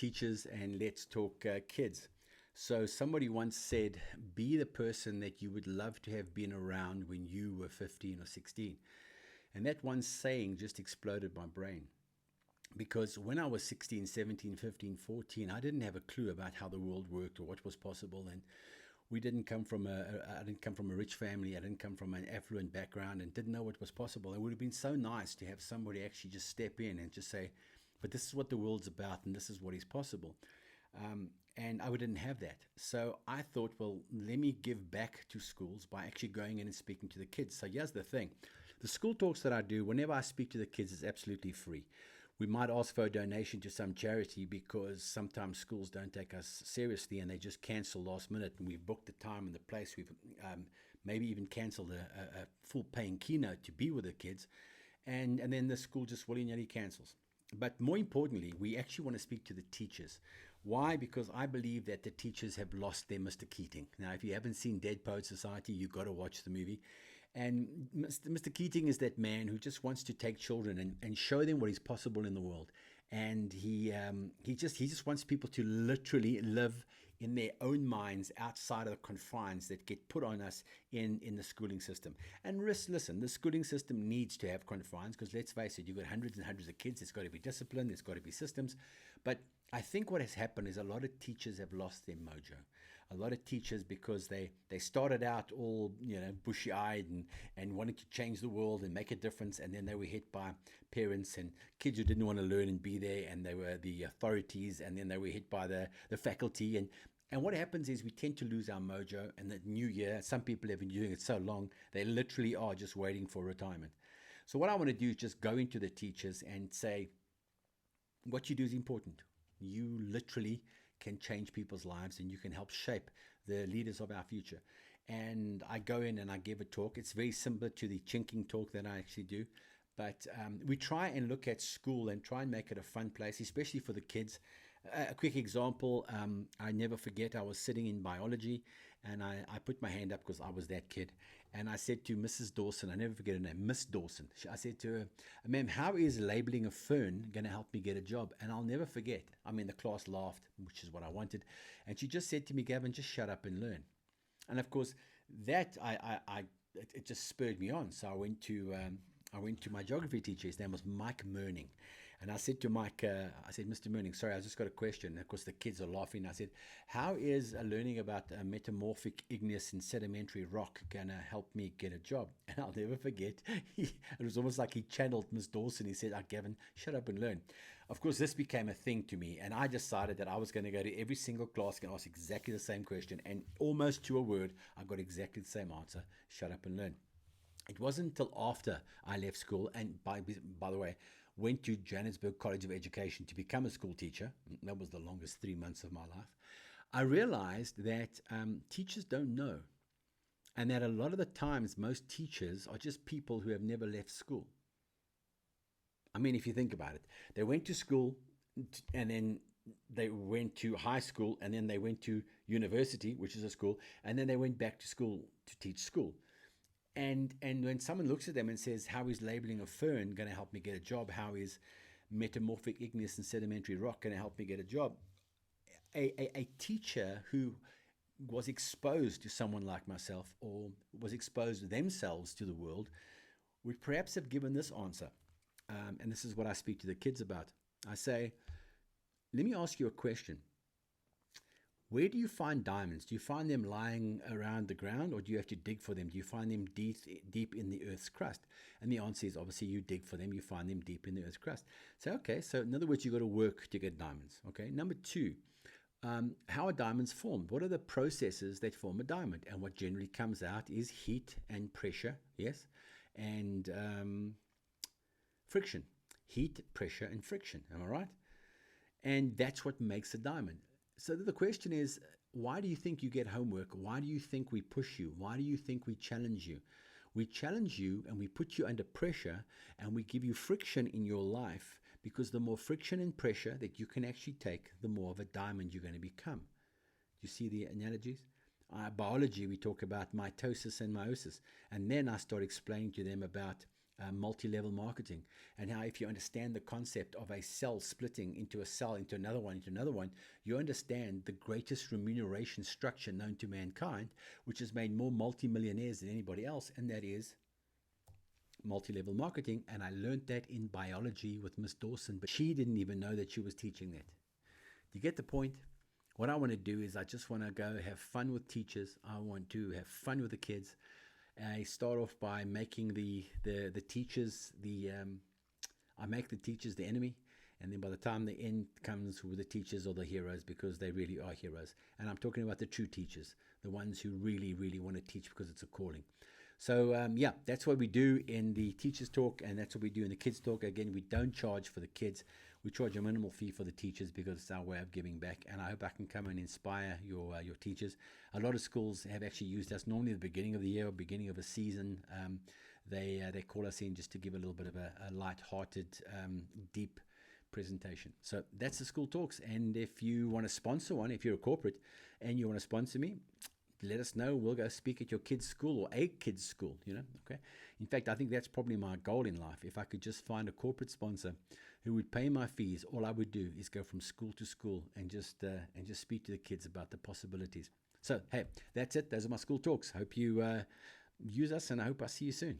teachers and let's talk kids. So, somebody once said, be the person that you would love to have been around when you were 15 or 16. And that one saying just exploded my brain. Because when I was 16, 17, 15, 14, I didn't have a clue about how the world worked or what was possible. And I didn't come from a rich family. I didn't come from an affluent background and didn't know what was possible. It would have been so nice to have somebody actually just step in and just say, but this is what the world's about and this is what is possible. And I didn't have that. So I thought, well, let me give back to schools by actually going in and speaking to the kids. So here's the thing. The school talks that I do, whenever I speak to the kids, is absolutely free. We might ask for a donation to some charity because sometimes schools don't take us seriously and they just cancel last minute, and we've booked the time and the place. We've maybe even cancelled a full paying keynote to be with the kids, and then the school just willy-nilly cancels. But more importantly, we actually want to speak to the teachers. Why? Because I believe that the teachers have lost their Mr. Keating. Now, if you haven't seen Dead Poet Society, you've got to watch the movie. And Mr. Keating is that man who just wants to take children and show them what is possible in the world. And he just wants people to literally live in their own minds outside of the confines that get put on us in the schooling system. And listen, the schooling system needs to have confines because let's face it, you've got hundreds and hundreds of kids. There's got to be discipline. There's got to be systems. But I think what has happened is a lot of teachers have lost their mojo. A lot of teachers, because they started out all bushy-eyed and wanted to change the world and make a difference, and then they were hit by parents and kids who didn't want to learn and be there, and they were the authorities, and then they were hit by the faculty. And what happens is we tend to lose our mojo, and the new year, some people have been doing it so long, they literally are just waiting for retirement. So what I want to do is just go into the teachers and say, what you do is important. You literally can change people's lives and you can help shape the leaders of our future. And I go in and I give a talk. It's very similar to the chinking talk that I actually do. But we try and look at school and try and make it a fun place, especially for the kids. A quick example, I never forget, I was sitting in biology and I put my hand up because I was that kid. And I said to Mrs. Dawson, I never forget her name, Miss Dawson. I said to her, ma'am, how is labeling a fern going to help me get a job? And I'll never forget. I mean, the class laughed, which is what I wanted. And she just said to me, Gavin, just shut up and learn. And of course, that it just spurred me on. So I went to my geography teacher. His name was Mike Merning. And I said to Mike, I said, Mr. Merning, sorry, I just got a question. And of course, the kids are laughing. I said, how is learning about metamorphic igneous and sedimentary rock going to help me get a job? And I'll never forget, it was almost like he channeled Miss Dawson. He said, Gavin, shut up and learn. Of course, this became a thing to me. And I decided that I was going to go to every single class and ask exactly the same question. And almost to a word, I got exactly the same answer, shut up and learn. It wasn't until after I left school, and by the way, went to Johannesburg College of Education to become a school teacher. That was the longest 3 months of my life. I realized that teachers don't know, and that a lot of the times most teachers are just people who have never left school. I mean, if you think about it, they went to school and then they went to high school and then they went to university, which is a school, and then they went back to school to teach school. And when someone looks at them and says, how is labeling a fern going to help me get a job? How is metamorphic igneous and sedimentary rock going to help me get a job? A teacher who was exposed to someone like myself or was exposed themselves to the world would perhaps have given this answer. And this is what I speak to the kids about. I say, let me ask you a question. Where do you find diamonds? Do you find them lying around the ground or do you have to dig for them? Do you find them deep in the earth's crust? And the answer is obviously you dig for them, you find them deep in the earth's crust. So, okay, so in other words, you've got to work to get diamonds. Okay, number two, how are diamonds formed? What are the processes that form a diamond? And what generally comes out is heat and pressure, yes, and friction. Heat, pressure, and friction, am I right? And that's what makes a diamond. So the question is, why do you think you get homework? Why do you think we push you? Why do you think we challenge you? We challenge you and we put you under pressure and we give you friction in your life because the more friction and pressure that you can actually take, the more of a diamond you're going to become. Do you see the analogies? Biology, we talk about mitosis and meiosis. And then I start explaining to them about multi-level marketing, and how if you understand the concept of a cell splitting into a cell, into another one, you understand the greatest remuneration structure known to mankind, which has made more multimillionaires than anybody else, and that is multi-level marketing. And I learned that in biology with Miss Dawson, but she didn't even know that she was teaching that. Do you get the point? What I want to do is I just want to go have fun with teachers. I want to have fun with the kids. I start off by making the teachers I make the teachers the enemy, and then by the time the end comes, the teachers are the heroes, because they really are heroes. And I'm talking about the true teachers, the ones who really, really want to teach because it's a calling. So yeah, that's what we do in the teachers talk, and that's what we do in the kids talk. Again, we don't charge for the kids. We charge a minimal fee for the teachers because it's our way of giving back, and I hope I can come and inspire your teachers. A lot of schools have actually used us normally at the beginning of the year or beginning of a season. They call us in just to give a little bit of a light-hearted, deep presentation. So that's the school talks. And if you want to sponsor one, if you're a corporate and you want to sponsor me, let us know. We'll go speak at your kid's school or a kid's school, okay? In fact, I think that's probably my goal in life. If I could just find a corporate sponsor who would pay my fees, all I would do is go from school to school and just speak to the kids about the possibilities. So, hey, that's it. Those are my school talks. Hope you use us, and I hope I see you soon.